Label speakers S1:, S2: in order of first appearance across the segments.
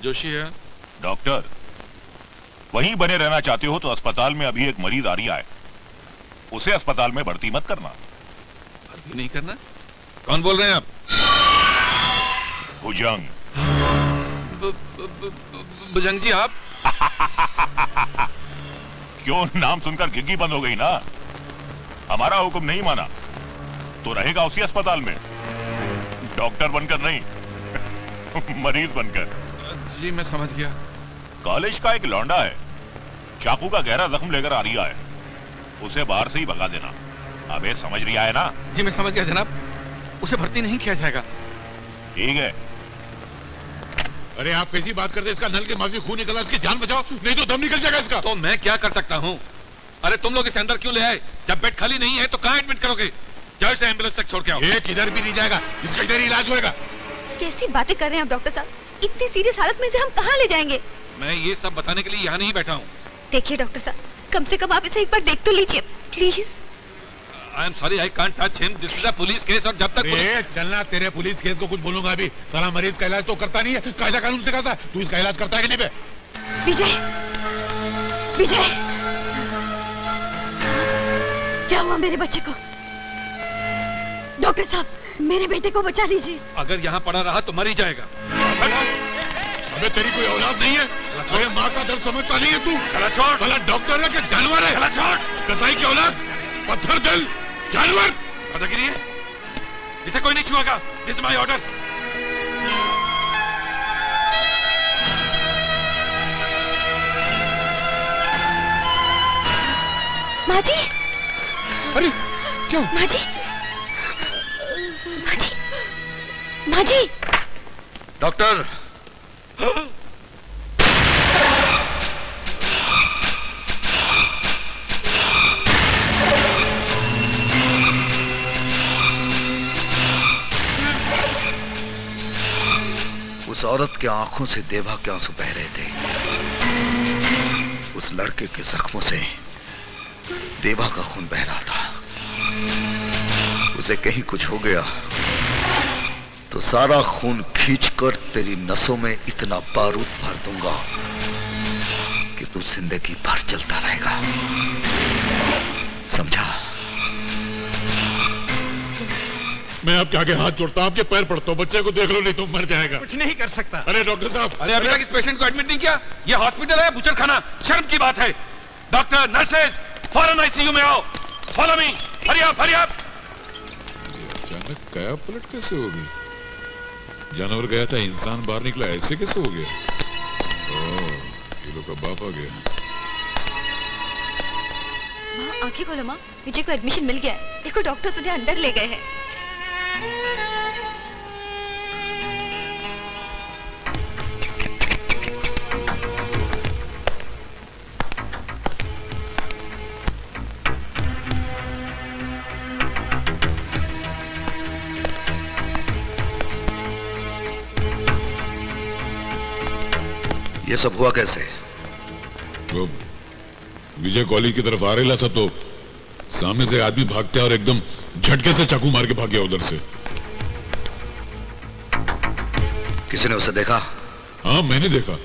S1: जोशी है।
S2: डॉक्टर, वहीं बने रहना चाहते हो तो अस्पताल में अभी एक मरीज आ रही है, उसे अस्पताल में भर्ती मत करना।
S1: भर्ती नहीं करना? कौन बोल रहे हैं आप?
S2: भुजंग।
S1: भुजंग जी आप?
S2: क्यों, नाम सुनकर घिग्गी बंद हो गई ना? हमारा हुक्म नहीं माना तो रहेगा उसी अस्पताल में, डॉक्टर बनकर नहीं, मरीज बनकर।
S1: जी मैं समझ गया।
S2: कॉलेज का एक लौंडा है, चाकू का गहरा जख्म लेकर आ रहा है, उसे बाहर से ही भगा देना। अबे समझ रहा है ना?
S1: जी मैं समझ गया जनाब, उसे भर्ती नहीं किया जाएगा।
S2: ठीक है।
S3: अरे आप कैसी बात करते हैं? इसका नल के माफी खून निकला, इसकी जान बचाओ नहीं तो दम निकल जाएगा इसका।
S1: तो मैं क्या कर सकता हूँ? अरे तुम लोग इसे अंदर क्यों ले आए? जब बेड खाली नहीं है तो कहाँ एडमिट करोगे? जाओ इसे एम्बुलेंस तक छोड़ के आओ।
S3: एक इधर भी नहीं जाएगा, इसका इधर ही इलाज होएगा।
S4: कैसी बातें कर रहे हैं आप डॉक्टर साहब? इतनी सीरियस हालत में इसे हम कहाँ ले जाएंगे?
S1: मैं ये सब बताने के लिए यहाँ नहीं बैठा हूँ।
S4: देखिए डॉक्टर साहब, कम से कम आप इसे एक बार देख तो लीजिए please.
S1: I am sorry, I can't touch him, this is a police case. और जब तक
S3: चलना, तेरे पुलिस केस को कुछ बोलूंगा अभी। सारा मरीज का इलाज तो करता नहीं है, कायदा कानून से करता है। तू इसका इलाज करता है कि नहीं बे?
S4: विजय, विजय, क्या हुआ मेरे बच्चे को? डॉक्टर साहब, मेरे बेटे को बचा लीजिए।
S1: अगर यहाँ पड़ा रहा तो मर ही जाएगा।
S3: अबे तेरी कोई औलाद नहीं है? अरे माँ का दर्द समझता नहीं है तू?
S1: छोड़।
S3: साला डॉक्टर है कि जानवर है?
S1: छोड़।
S3: कसाई की औलाद, पत्थर दिल, जानवर।
S1: दादागिरी है? इसे कोई नहीं छुएगा। This is my order.
S4: माँ जी।
S3: अरे क्या?
S4: माँ जी, माँ जी, माँ जी।
S1: डॉक्टर,
S5: उस औरत के आंखों से देवा के आंसू बह रहे थे। उस लड़के के जख्मों से देवा का खून बह रहा था। उसे कहीं कुछ हो गया तो सारा खून खींचकर तेरी नसों में इतना बारूद भर दूंगा कि तू जिंदगी भर चलता रहेगा। समझा?
S3: मैं आपके आगे हाथ जोड़ता हूँ, आपके पैर पड़ता हूँ। बच्चे को देख लो नहीं तो मर जाएगा।
S6: कुछ नहीं कर सकता।
S3: अरे डॉक्टर साहब,
S1: अरे अभी तक इस पेशेंट को एडमिट नहीं किया? ये हॉस्पिटल है, बुचर खाना? शर्म की बात है। डॉक्टर, नर्सेज, फौरन आईसीयू में आओ। Follow me, hurry up, hurry up.
S3: अचानक काया पलट कैसे हो गई? जानवर गया था, इंसान बाहर निकला, ऐसे कैसे हो गया? ओह, ये लोग का बाप आ गया।
S4: माँ आंखें खोलो माँ, विजय को एडमिशन मिल गया है। देखो डॉक्टर उन्हें अंदर ले गए हैं।
S5: ये सब हुआ कैसे?
S3: वो विजय कॉलेज की तरफ आ रहा था तो सामने से आदमी भागते और एकदम झटके से चाकू मार के भाग गया उधर से।
S5: किसी ने उसे देखा?
S3: हाँ मैंने देखा।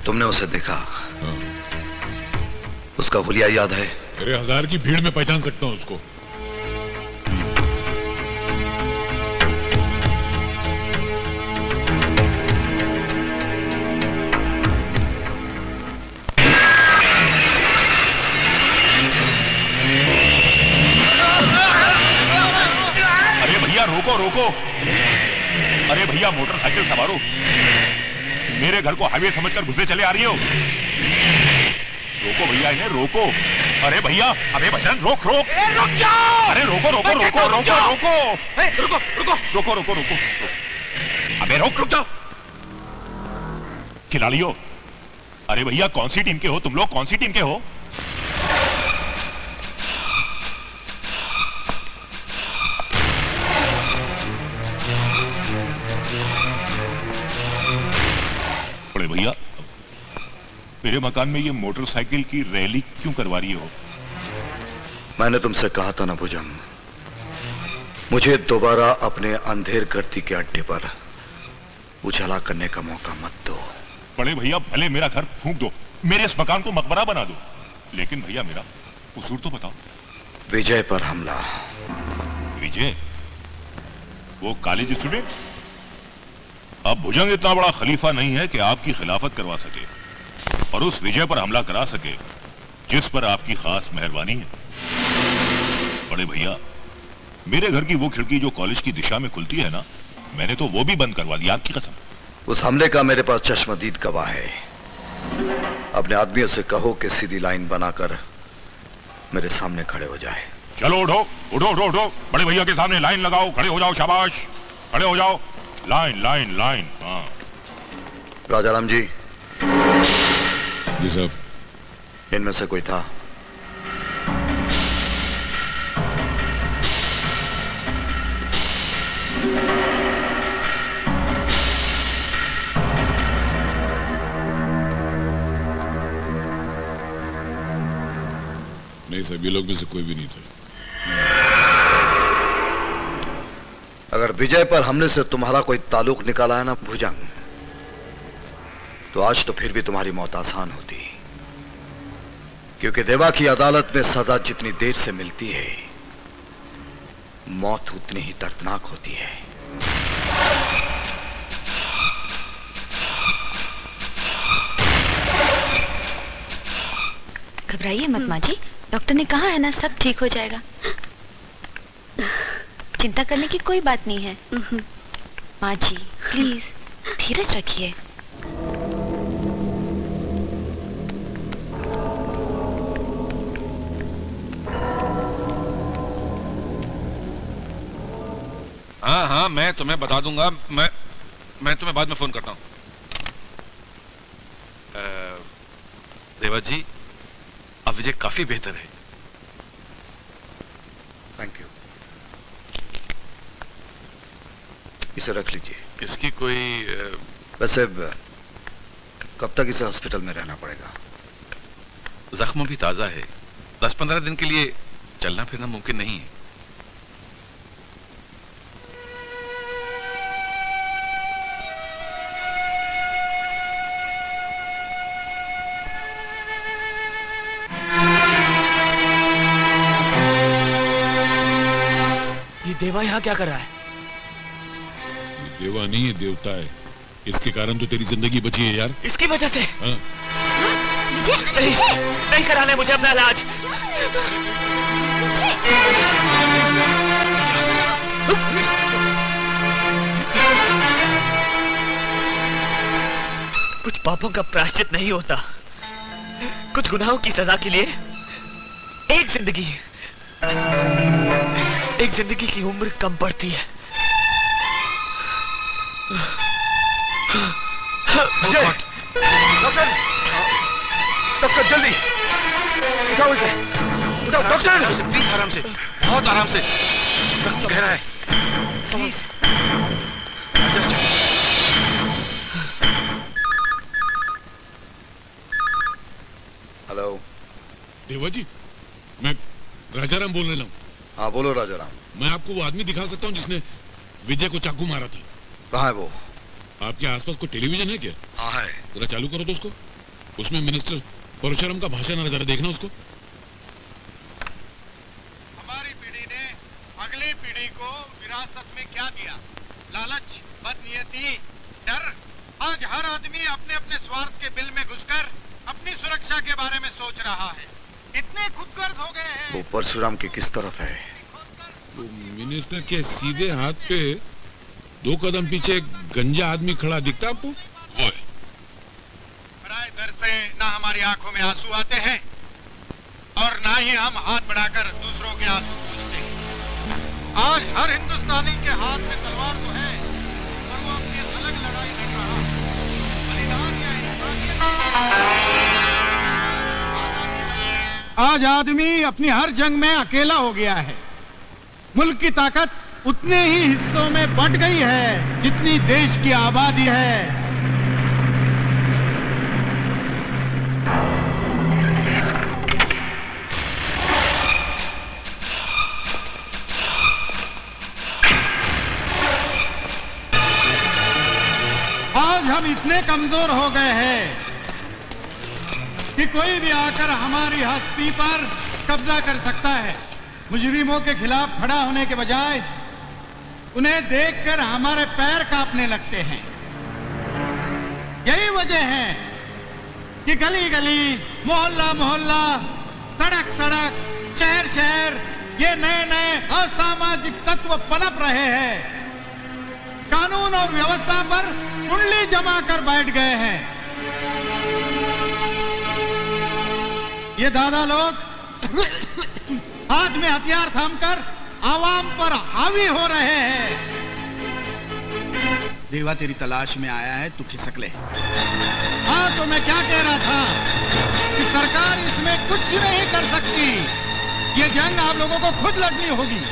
S5: तुमने उसे देखा?
S3: हाँ।
S5: उसका हुलिया याद है?
S3: अरे 1000 की भीड़ में पहचान सकता हूँ उसको।
S2: रोको रोको, अरे भैया मोटरसाइकिल सवारो, मेरे घर को हाईवे समझकर घुसे चले आ रही हो? रोको भैया, इन्हें रोको। अरे भैया, अबे बजरंग रोक रोक, रुक जाओ। अरे रोको रोको रोको रोको रोको रुको रुको रोको रोको रोको, अबे रोक, रुक जाओ। खिलाड़ियों, अरे भैया कौन सी टीम के हो तुम लोग? कौन सी टीम के हो? भैया, मेरे मकान में ये मोटरसाइकिल की रैली क्यों करवा रही हो?
S5: मैंने तुमसे कहा था ना भुजंग, मुझे दोबारा अपने अंधेर गर्दी के अड्डे पर उजाला करने का मौका मत दो।
S2: बड़े भैया भले मेरा घर फूंक दो, मेरे इस मकान को मकबरा बना दो, लेकिन भैया मेरा कसूर तो बताओ।
S5: विजय पर हमला।
S2: विजय? वो कॉलेज स्टूडेंट? अब भुजंग इतना बड़ा खलीफा नहीं है कि आपकी खिलाफत करवा सके और उस विजय पर हमला करा सके जिस पर आपकी खास मेहरबानी है। बड़े भैया, मेरे घर की वो खिड़की जो कॉलेज की दिशा में खुलती है ना, मैंने तो वो भी बंद करवा दी, आपकी कसम।
S5: उस हमले का मेरे पास चश्मदीद गवाह है। अपने आदमियों से कहो कि सीधी लाइन बनाकर मेरे सामने खड़े हो जाए।
S2: चलो उठो उठो उठो उठो, बड़े भैया के सामने लाइन लगाओ, खड़े हो जाओ, शाबाश, खड़े हो जाओ, लाइन लाइन लाइन। हाँ
S5: राजाराम जी।
S3: जी साहब।
S5: इनमें से कोई था?
S3: नहीं साहब, ये लोग में से कोई भी नहीं था।
S5: अगर विजय पर हमले से तुम्हारा कोई ताल्लुक निकाला है ना भुजंग, तो आज तो फिर भी तुम्हारी मौत आसान होती, क्योंकि देवा की अदालत में सजा जितनी देर से मिलती है, मौत उतनी ही दर्दनाक होती है।
S6: घबराइए मत माँ जी, डॉक्टर ने कहा है ना सब ठीक हो जाएगा। चिंता करने की कोई बात नहीं है। माँ जी प्लीज धीरज रखिए।
S1: हाँ हाँ, मैं तुम्हें बता दूंगा। मैं तुम्हें बाद में फोन करता हूँ। देवा जी, अब विजय काफी बेहतर है।
S5: Thank you. इसे रख लीजिए।
S1: इसकी कोई
S5: वैसे कब तक इसे हॉस्पिटल में रहना पड़ेगा?
S1: जख्म भी ताजा है। 10-15 दिन के लिए चलना फिरना मुमकिन नहीं है।
S7: ये देवा यहाँ क्या कर रहा है?
S3: ये देवा नहीं है, देवता है। इसके कारण तो तेरी जिंदगी बची है यार।
S7: इसकी वजह से?
S3: हाँ।
S4: विजय,
S7: नहीं, नहीं कराने मुझे अपना इलाज। कुछ पापों का प्रायश्चित नहीं होता। कुछ गुनाहों की सजा के लिए एक जिंदगी की उम्र कम पड़ती है।
S5: डॉक्टर, डॉक्टर जल्दी उठाओ इसे, उठाओ डॉक्टर।
S1: प्लीज आराम से, बहुत आराम से। जख्म गहरा है, प्लीज।
S5: हेलो
S3: देवा जी, मैं राजाराम बोल रहा हूँ।
S5: हाँ बोलो राजाराम।
S3: मैं आपको वो आदमी दिखा सकता हूँ जिसने विजय को चाकू मारा था।
S5: कहाँ है वो?
S3: आपके आसपास कोई टेलीविजन है क्या?
S5: हाँ है।
S3: जरा चालू करो तो उसको। उसमें मिनिस्टर परशुराम का भाषण है, जरा देखना उसको।
S8: हमारी पीढ़ी ने अगली पीढ़ी को विरासत में क्या दिया? लालच, बदनीयती, डर। आज हर आदमी अपने अपने स्वार्थ के बिल में घुसकर अपनी सुरक्षा के बारे में सोच रहा है। इतने खुदगर्ज हो गए हैं।
S5: वो परशुराम की किस तरफ है?
S3: वो मिनिस्टर के सीधे हाथ पे 2 कदम पीछे एक गंजा आदमी खड़ा दिखता आपको? वो है।
S8: पराए दर से ना हमारी आंखों में आंसू आते हैं और ना ही हम हाथ बढ़ाकर दूसरों के आंसू पूछते हैं। आज हर हिंदुस्तानी के हाथ में तलवार तो है, पर वो अपनी अलग लड़ाई लड़ रहा। बलिदान या इंसानियत। आज आदमी अपनी हर जंग में अकेला हो गया है। मुल्क की ताकत उतने ही हिस्सों में बंट गई है जितनी देश की आबादी है। कमजोर हो गए हैं कि कोई भी आकर हमारी हस्ती पर कब्जा कर सकता है। मुजरिमों के खिलाफ खड़ा होने के बजाय उन्हें देखकर हमारे पैर कांपने लगते हैं। यही वजह है कि गली गली, मोहल्ला मोहल्ला, सड़क सड़क, शहर शहर ये नए नए असामाजिक तत्व पनप रहे हैं। कानून और व्यवस्था पर कुंडली जमा कर बैठ गए हैं। ये दादा लोग हाथ में हथियार थामकर आवाम पर हावी हो रहे हैं। देवा तेरी तलाश में आया है, तू खिसक ले। हाँ, तो मैं क्या कह रहा था कि सरकार इसमें कुछ नहीं कर सकती। ये जंग आप लोगों को खुद लड़नी होगी।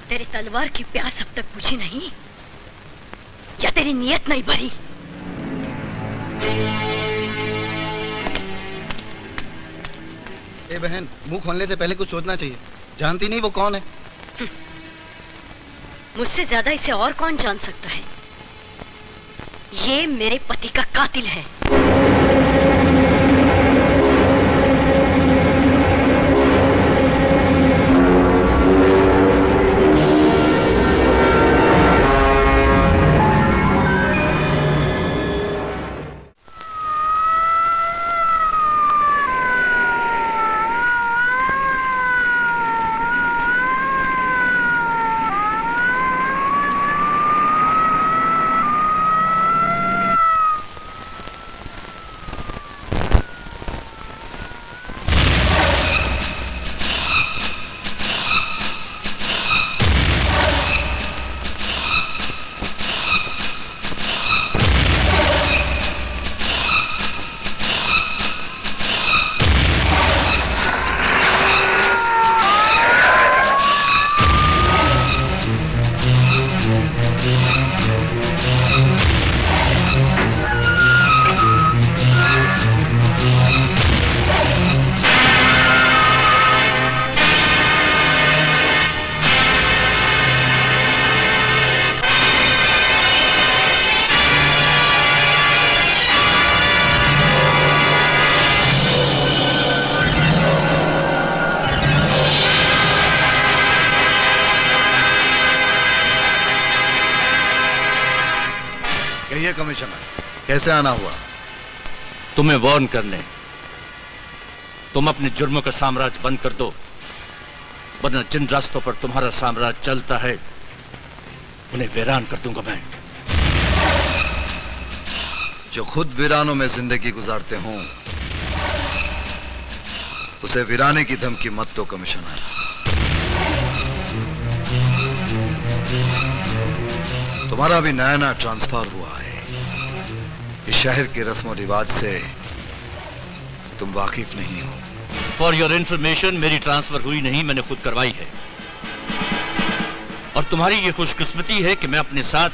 S4: तेरी तलवार की प्यास अब तक बुझी नहीं, या तेरी नीयत नहीं भरी?
S9: ए बहन, मुंह खोलने से पहले कुछ सोचना चाहिए। जानती नहीं वो कौन है?
S4: मुझसे ज्यादा इसे और कौन जान सकता है? ये मेरे पति का कातिल है।
S5: कमिश्नर? कैसे आना हुआ?
S10: तुम्हें वार्न करने। तुम अपने जुर्मों का साम्राज्य बंद कर दो, वरना जिन रास्तों पर तुम्हारा साम्राज्य चलता है उन्हें वीरान कर दूंगा मैं।
S5: जो खुद वीरानों में जिंदगी गुजारते हों उसे वीराने की धमकी मत दो कमिश्नर। तुम्हारा भी नया नया ट्रांसफर हुआ है। इस शहर के रस्म और रिवाज से तुम वाकिफ नहीं हो।
S10: फॉर योर इंफॉर्मेशन, मेरी ट्रांसफर हुई नहीं, मैंने खुद करवाई है। और तुम्हारी ये खुशकिस्मती है कि मैं अपने साथ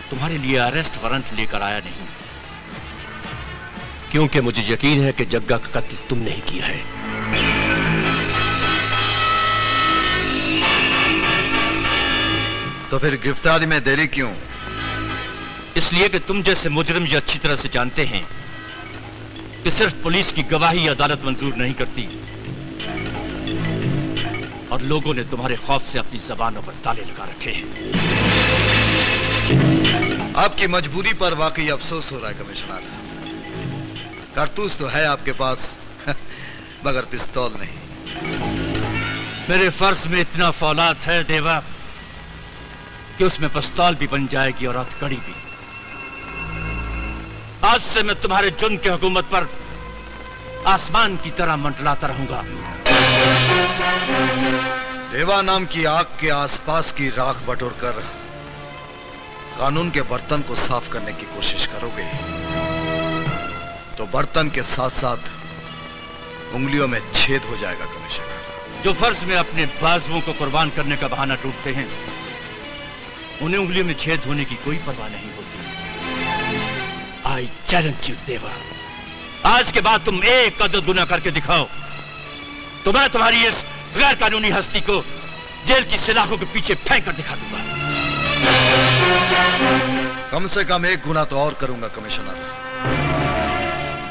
S10: तुम्हारे लिए अरेस्ट वारंट लेकर आया नहीं, क्योंकि मुझे यकीन है कि जग्गा का कत्ल तुमने ही किया है।
S5: तो फिर गिरफ्तारी में देरी क्यों?
S10: इसलिए कि तुम जैसे मुजरिम ये अच्छी तरह से जानते हैं कि सिर्फ पुलिस की गवाही अदालत मंजूर नहीं करती, और लोगों ने तुम्हारे खौफ से अपनी जबानों पर ताले लगा रखे हैं।
S5: आपकी मजबूरी पर वाकई अफसोस हो रहा है कमिश्नर। कारतूस तो है आपके पास मगर पिस्तौल नहीं।
S10: मेरे फर्ज में इतना फौलाद है देवा कि उसमें पिस्तौल भी बन जाएगी और हथकड़ी भी। आज से मैं तुम्हारे जुर्म की हुकूमत पर आसमान की तरह मंडलाता रहूंगा।
S5: देवा नाम की आग के आसपास की राख बटोरकर कानून के बर्तन को साफ करने की कोशिश करोगे तो बर्तन के साथ साथ उंगलियों में छेद हो जाएगा कमिश्नर।
S10: जो फर्ज में अपने बाजुओं को कुर्बान करने का बहाना ढूंढते हैं उन्हें उंगलियों में छेद होने की कोई परवाह नहीं होती। आई चैलेंज यू देवा, आज के बाद तुम एक कदर गुनाह करके दिखाओ तो मैं तुम्हारी इस गैर कानूनी हस्ती को जेल की सलाखों के पीछे फेंक कर दिखा दूंगा।
S5: कम से कम एक गुनाह तो और करूंगा कमिश्नर।